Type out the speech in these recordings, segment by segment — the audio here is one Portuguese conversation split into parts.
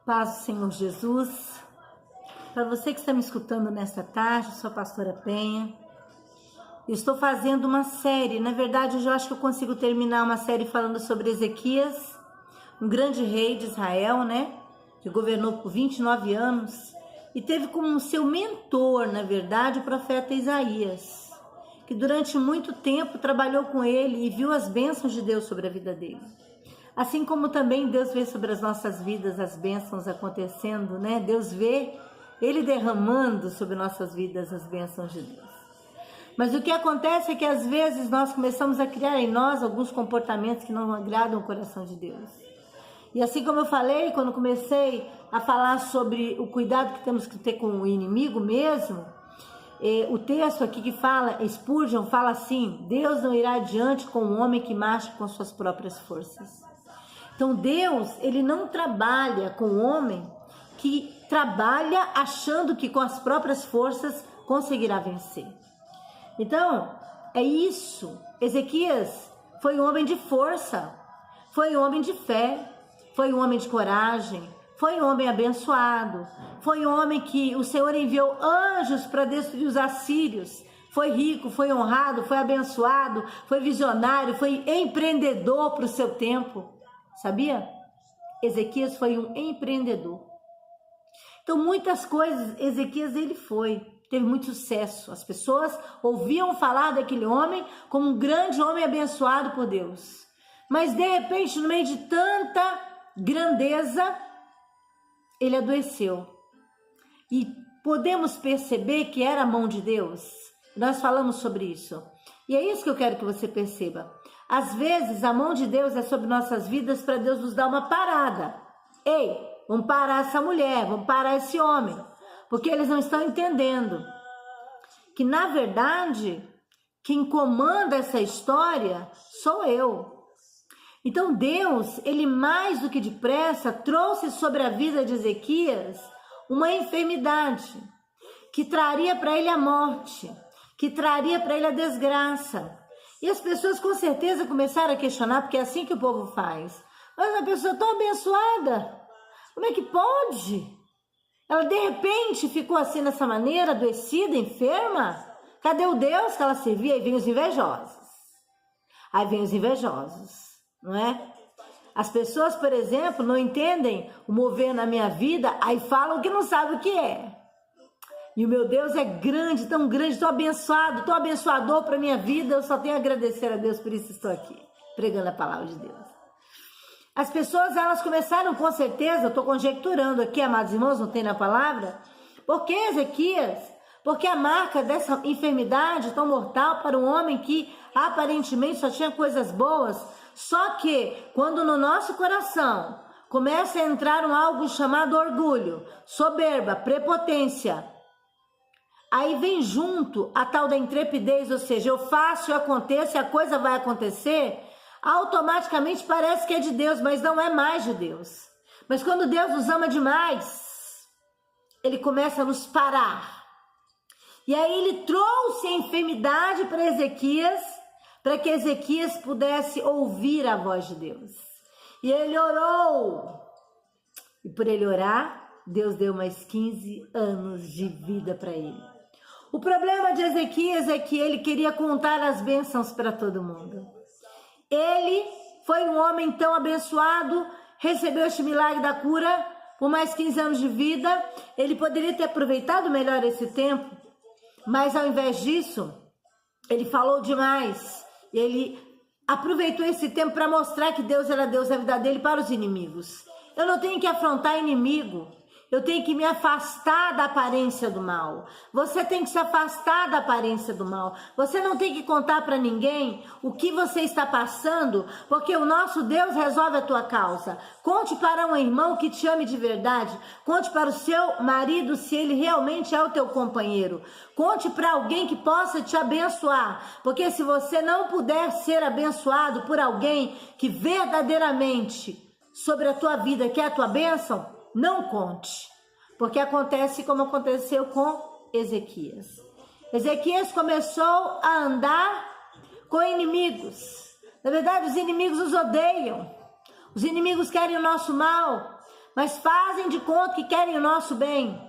Paz do Senhor Jesus. Para você que está me escutando nesta tarde, sou a pastora Penha. Eu estou fazendo uma série, na verdade eu já acho que eu consigo terminar uma série falando sobre Ezequias, um grande rei de Israel, né? Que governou por 29 anos e teve como seu mentor, na verdade, o profeta Isaías, que durante muito tempo trabalhou com ele e viu as bênçãos de Deus sobre a vida dele. Assim como também Deus vê sobre as nossas vidas as bênçãos acontecendo, né? Deus vê Ele derramando sobre nossas vidas as bênçãos de Deus. Mas o que acontece é que às vezes nós começamos a criar em nós alguns comportamentos que não agradam o coração de Deus. E assim como eu falei, quando comecei a falar sobre o cuidado que temos que ter com o inimigo mesmo, o texto aqui que fala, Spurgeon fala assim: Deus não irá adiante com um homem que marche com suas próprias forças. Então Deus, ele não trabalha com o homem que trabalha achando que com as próprias forças conseguirá vencer. Então, é isso. Ezequias foi um homem de força, foi um homem de fé, foi um homem de coragem, foi um homem abençoado, foi um homem que o Senhor enviou anjos para destruir os assírios. Foi rico, foi honrado, foi abençoado, foi visionário, foi empreendedor para o seu tempo. Sabia? Ezequias foi um empreendedor. Então, muitas coisas, Ezequias ele teve muito sucesso. As pessoas ouviam falar daquele homem como um grande homem abençoado por Deus. Mas, de repente, no meio de tanta grandeza, ele adoeceu. E podemos perceber que era a mão de Deus. Nós falamos sobre isso. E é isso que eu quero que você perceba. Às vezes, a mão de Deus é sobre nossas vidas para Deus nos dar uma parada. Ei, vamos parar essa mulher, vamos parar esse homem. Porque eles não estão entendendo que, na verdade, quem comanda essa história sou eu. Então, Deus, ele mais do que depressa, trouxe sobre a vida de Ezequias uma enfermidade que traria para ele a morte, que traria para ele a desgraça. E as pessoas com certeza começaram a questionar, porque é assim que o povo faz. Mas uma pessoa tão abençoada, como é que pode? Ela de repente ficou assim dessa maneira, adoecida, enferma? Cadê o Deus que ela servia? Aí vem os invejosos. Aí vem os invejosos, não é? As pessoas, por exemplo, não entendem o mover na minha vida, aí falam que não sabem o que é. E o meu Deus é grande, tão abençoado, tão abençoador para a minha vida. Eu só tenho a agradecer a Deus, por isso estou aqui, pregando a palavra de Deus. As pessoas, elas começaram com certeza, eu estou conjecturando aqui, amados irmãos, não tem na palavra. Por que Ezequias? Porque a marca dessa enfermidade tão mortal para um homem que aparentemente só tinha coisas boas. Só que quando no nosso coração começa a entrar algo chamado orgulho, soberba, prepotência, aí vem junto a tal da intrepidez, ou seja, eu faço, eu aconteço e a coisa vai acontecer, automaticamente parece que é de Deus, mas não é mais de Deus. Mas quando Deus nos ama demais, Ele começa a nos parar. E aí Ele trouxe a enfermidade para Ezequias, para que Ezequias pudesse ouvir a voz de Deus. E ele orou. E por ele orar, Deus deu mais 15 anos de vida para ele. O problema de Ezequias é que ele queria contar as bênçãos para todo mundo. Ele foi um homem tão abençoado, recebeu este milagre da cura por mais 15 anos de vida. Ele poderia ter aproveitado melhor esse tempo, mas ao invés disso, ele falou demais. Ele aproveitou esse tempo para mostrar que Deus era Deus da vida dele para os inimigos. Eu não tenho que afrontar inimigo. Eu tenho que me afastar da aparência do mal. Você tem que se afastar da aparência do mal. Você não tem que contar para ninguém o que você está passando, porque o nosso Deus resolve a tua causa. Conte para um irmão que te ame de verdade. Conte para o seu marido se ele realmente é o teu companheiro. Conte para alguém que possa te abençoar. Porque se você não puder ser abençoado por alguém que verdadeiramente sobre a tua vida quer a tua bênção, não conte, porque acontece como aconteceu com Ezequias. Ezequias começou a andar com inimigos. Na verdade, os inimigos nos odeiam. Os inimigos querem o nosso mal. mas fazem de conta que querem o nosso bem.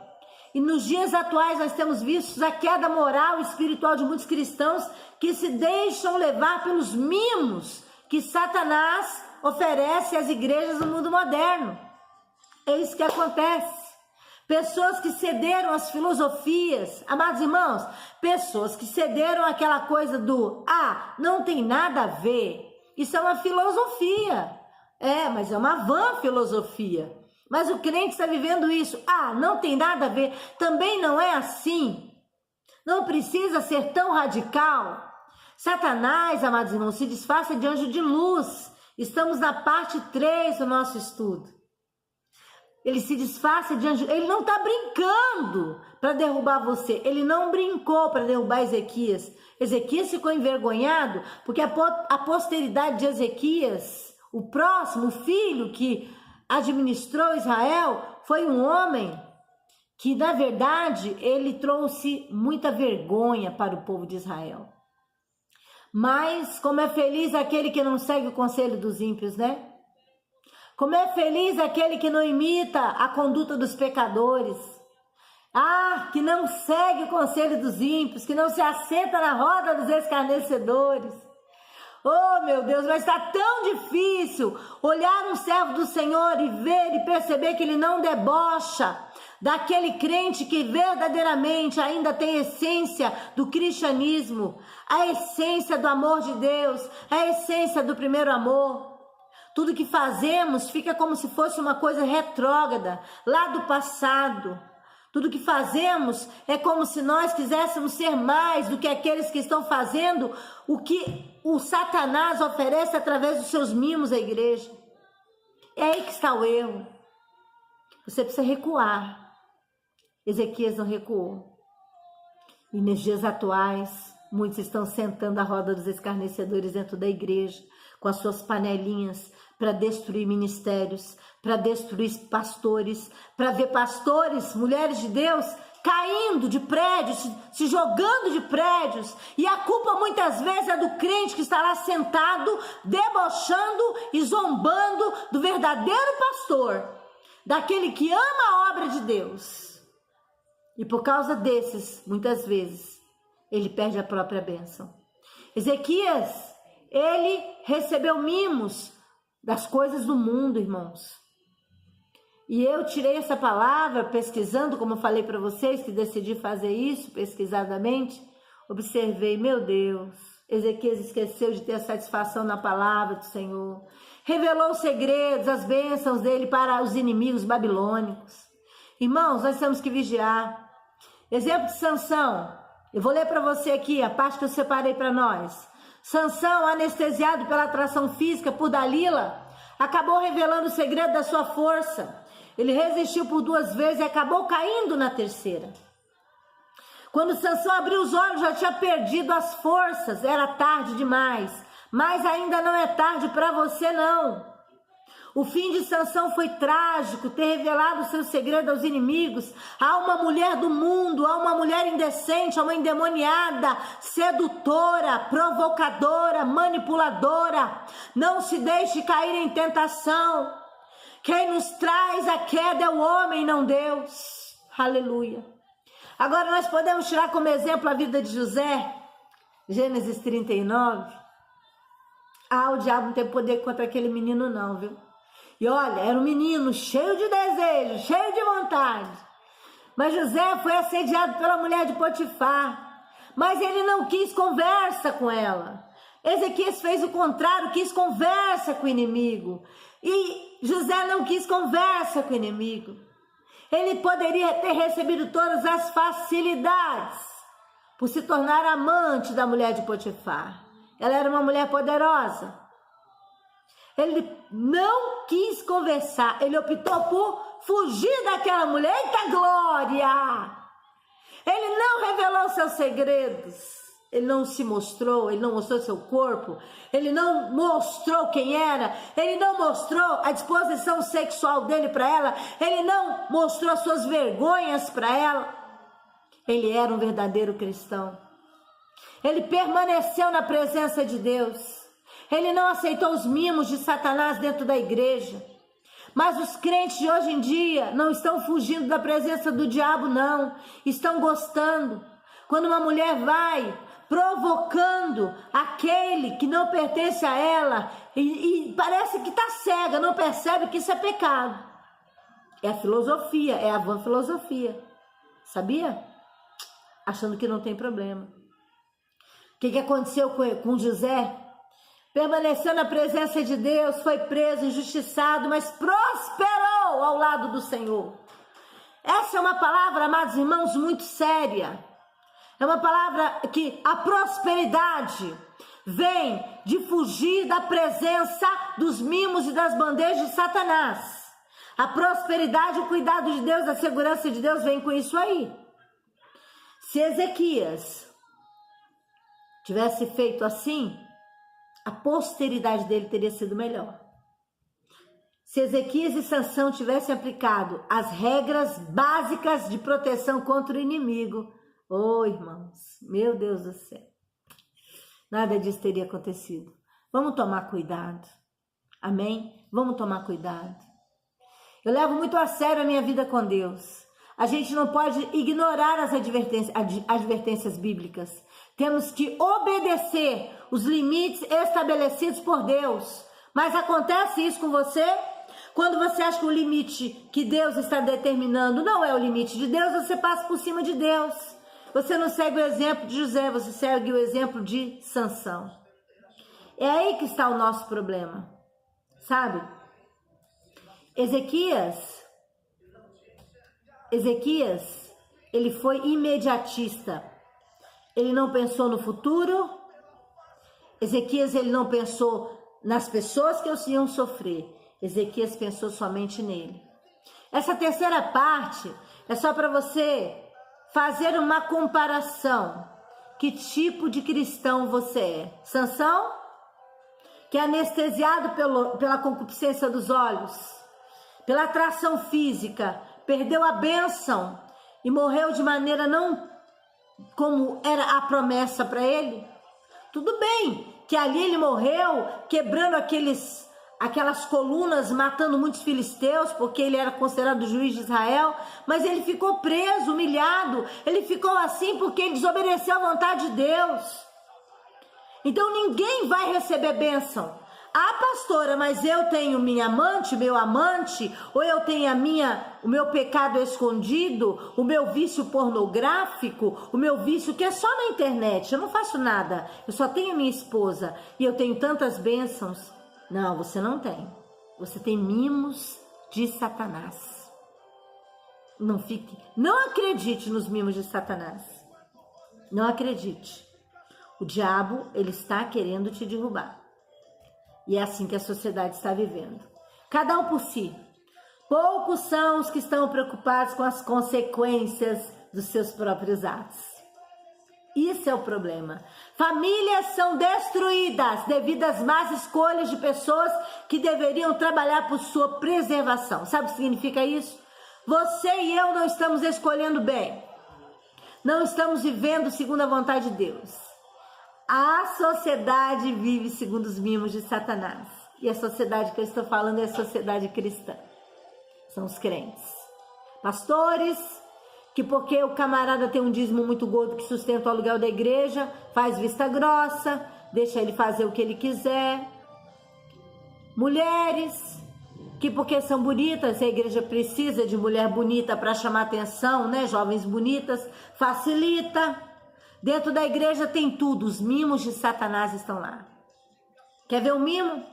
E nos dias atuais nós temos visto a queda moral e espiritual de muitos cristãos que se deixam levar pelos mimos que Satanás oferece às igrejas do mundo moderno. É isso que acontece. Pessoas que cederam às filosofias, amados irmãos, pessoas que cederam àquela coisa do não tem nada a ver. Isso é uma filosofia. Mas é uma vã filosofia. Mas o crente está vivendo isso. Não tem nada a ver. Também não é assim. Não precisa ser tão radical. Satanás, amados irmãos, se disfarça de anjo de luz. Estamos na parte 3 do nosso estudo. Ele se disfarça de anjo. Ele não está brincando para derrubar você. Ele não brincou para derrubar Ezequias. Ezequias ficou envergonhado porque a posteridade de Ezequias, o próximo, o filho que administrou Israel, foi um homem que, na verdade, ele trouxe muita vergonha para o povo de Israel. Mas como é feliz aquele que não segue o conselho dos ímpios, né? Como é feliz aquele que não imita a conduta dos pecadores. Que não segue o conselho dos ímpios, que não se assenta na roda dos escarnecedores. Oh, meu Deus, mas está tão difícil olhar um servo do Senhor e ver e perceber que ele não debocha daquele crente que verdadeiramente ainda tem a essência do cristianismo, a essência do amor de Deus, a essência do primeiro amor. Tudo que fazemos fica como se fosse uma coisa retrógrada, lá do passado. Tudo que fazemos é como se nós quiséssemos ser mais do que aqueles que estão fazendo o que o Satanás oferece através dos seus mimos à igreja. É aí que está o erro. Você precisa recuar. Ezequias não recuou. E nos dias atuais, muitos estão sentando à roda dos escarnecedores dentro da igreja, com as suas panelinhas, para destruir ministérios, para destruir pastores, para ver pastores, mulheres de Deus, caindo de prédios, se jogando de prédios, e a culpa muitas vezes é do crente que está lá sentado, debochando e zombando do verdadeiro pastor, daquele que ama a obra de Deus. E por causa desses, muitas vezes, ele perde a própria bênção. Ezequias, ele recebeu mimos das coisas do mundo, irmãos. E eu tirei essa palavra pesquisando, como eu falei para vocês, que decidi fazer isso pesquisadamente. Observei, meu Deus, Ezequias esqueceu de ter a satisfação na palavra do Senhor. Revelou os segredos, as bênçãos dele para os inimigos babilônicos. Irmãos, nós temos que vigiar. Exemplo de Sansão. Eu vou ler para você aqui a parte que eu separei para nós. Sansão, anestesiado pela atração física por Dalila, acabou revelando o segredo da sua força. Ele resistiu por 2 vezes e acabou caindo na terceira. Quando Sansão abriu os olhos, já tinha perdido as forças. Era tarde demais. Mas ainda não é tarde para você, não. O fim de Sansão foi trágico, ter revelado o seu segredo aos inimigos, a uma mulher do mundo, a uma mulher indecente, a uma endemoniada, sedutora, provocadora, manipuladora. Não se deixe cair em tentação. Quem nos traz a queda é o homem, não Deus. Aleluia. Agora nós podemos tirar como exemplo a vida de José, Gênesis 39. O diabo não tem poder contra aquele menino não, viu? E olha, era um menino cheio de desejo, cheio de vontade. Mas José foi assediado pela mulher de Potifar. Mas ele não quis conversa com ela. Ezequias fez o contrário, quis conversa com o inimigo. E José não quis conversa com o inimigo. Ele poderia ter recebido todas as facilidades por se tornar amante da mulher de Potifar. Ela era uma mulher poderosa. Ele não quis conversar, ele optou por fugir daquela mulher. Eita glória! Ele não revelou seus segredos, ele não se mostrou, ele não mostrou seu corpo, ele não mostrou quem era, ele não mostrou a disposição sexual dele para ela, ele não mostrou as suas vergonhas para ela. Ele era um verdadeiro cristão. Ele permaneceu na presença de Deus. Ele não aceitou os mimos de Satanás dentro da igreja. Mas os crentes de hoje em dia não estão fugindo da presença do diabo, não. Estão gostando. Quando uma mulher vai provocando aquele que não pertence a ela e parece que está cega, não percebe que isso é pecado. É a filosofia, é a vã filosofia. Sabia? Achando que não tem problema. O que aconteceu com José? Permaneceu na presença de Deus, foi preso, injustiçado, mas prosperou ao lado do Senhor. Essa é uma palavra, amados irmãos, muito séria. É uma palavra que a prosperidade vem de fugir da presença dos mimos e das bandejas de Satanás. A prosperidade, o cuidado de Deus, a segurança de Deus vem com isso aí. Se Ezequias tivesse feito assim, a posteridade dele teria sido melhor. Se Ezequias e Sansão tivessem aplicado as regras básicas de proteção contra o inimigo, irmãos, meu Deus do céu, nada disso teria acontecido. Vamos tomar cuidado, amém? Vamos tomar cuidado. Eu levo muito a sério a minha vida com Deus. A gente não pode ignorar as advertências bíblicas. Temos que obedecer os limites estabelecidos por Deus. Mas acontece isso com você? Quando você acha que o limite que Deus está determinando não é o limite de Deus, você passa por cima de Deus. Você não segue o exemplo de José, você segue o exemplo de Sansão. É aí que está o nosso problema, sabe? Ezequias, ele foi imediatista. Ele não pensou no futuro. Ezequias, ele não pensou nas pessoas que iam sofrer. Ezequias pensou somente nele. Essa terceira parte é só para você fazer uma comparação. Que tipo de cristão você é? Sansão, que é anestesiado pela concupiscência dos olhos, pela atração física, perdeu a bênção e morreu de maneira não como era a promessa para ele. Tudo bem que ali ele morreu quebrando aquelas colunas, matando muitos filisteus, porque ele era considerado o juiz de Israel, mas ele ficou preso, humilhado. Ele ficou assim porque ele desobedeceu à vontade de Deus. Então ninguém vai receber bênção. Pastora, mas eu tenho minha amante, meu amante, ou eu tenho o meu pecado escondido, o meu vício pornográfico, o meu vício que é só na internet, eu não faço nada, eu só tenho minha esposa e eu tenho tantas bênçãos. Não, você não tem. Você tem mimos de Satanás. Não acredite nos mimos de Satanás. Não acredite. O diabo, ele está querendo te derrubar. E é assim que a sociedade está vivendo. Cada um por si. Poucos são os que estão preocupados com as consequências dos seus próprios atos. Isso é o problema. Famílias são destruídas devido às más escolhas de pessoas que deveriam trabalhar por sua preservação. Sabe o que significa isso? Você e eu não estamos escolhendo bem. Não estamos vivendo segundo a vontade de Deus. A sociedade vive segundo os mimos de Satanás. E a sociedade que eu estou falando é a sociedade cristã. São os crentes. Pastores, que porque o camarada tem um dízimo muito gordo que sustenta o aluguel da igreja, faz vista grossa, deixa ele fazer o que ele quiser. Mulheres, que porque são bonitas, a igreja precisa de mulher bonita para chamar atenção, né? Jovens bonitas, facilita. Dentro da igreja tem tudo, os mimos de Satanás estão lá. Quer ver o mimo?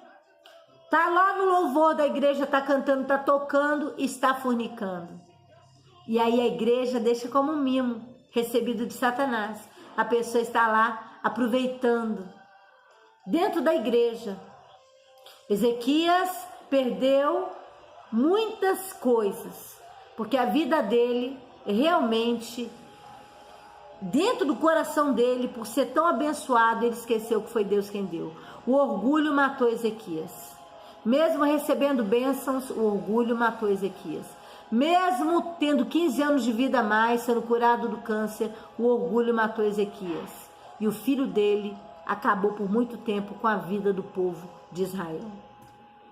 Tá lá no louvor da igreja, tá cantando, tá tocando, está fornicando. E aí a igreja deixa como um mimo recebido de Satanás. A pessoa está lá aproveitando. Dentro da igreja. Ezequias perdeu muitas coisas, porque a vida dele realmente, dentro do coração dele, por ser tão abençoado, ele esqueceu que foi Deus quem deu. O orgulho matou Ezequias. Mesmo recebendo bênçãos, o orgulho matou Ezequias. Mesmo tendo 15 anos de vida a mais, sendo curado do câncer, o orgulho matou Ezequias. E o filho dele acabou por muito tempo com a vida do povo de Israel.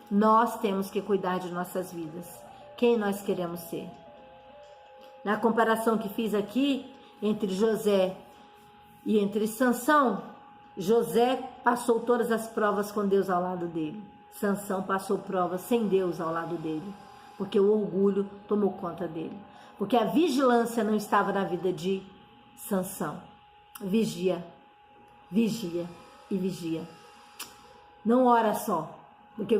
Nós temos que cuidar de nossas vidas. Quem nós queremos ser? Na comparação que fiz aqui entre José e entre Sansão, José passou todas as provas com Deus ao lado dele. Sansão passou provas sem Deus ao lado dele, porque o orgulho tomou conta dele. Porque a vigilância não estava na vida de Sansão. Vigia, vigia e vigia. Não ora só, porque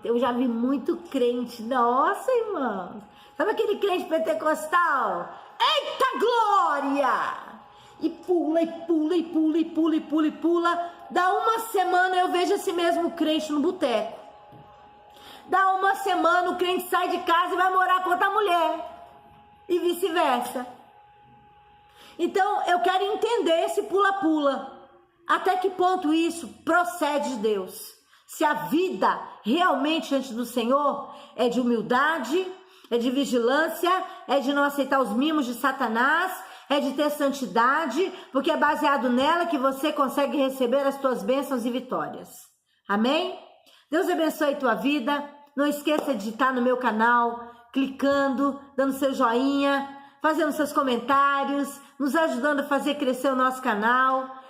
eu já vi muito crente. Nossa, irmãos, sabe aquele crente pentecostal? Eita glória! E pula, e pula, e pula, e pula, e pula, e pula. Dá uma semana eu vejo esse mesmo crente no boteco. Dá uma semana o crente sai de casa e vai morar com outra mulher. E vice-versa. Então eu quero entender esse pula-pula. Até que ponto isso procede de Deus? Se a vida realmente diante do Senhor é de humildade, é de vigilância, é de não aceitar os mimos de Satanás, é de ter santidade, porque é baseado nela que você consegue receber as tuas bênçãos e vitórias. Amém? Deus abençoe a tua vida. Não esqueça de estar no meu canal, clicando, dando seu joinha, fazendo seus comentários, nos ajudando a fazer crescer o nosso canal.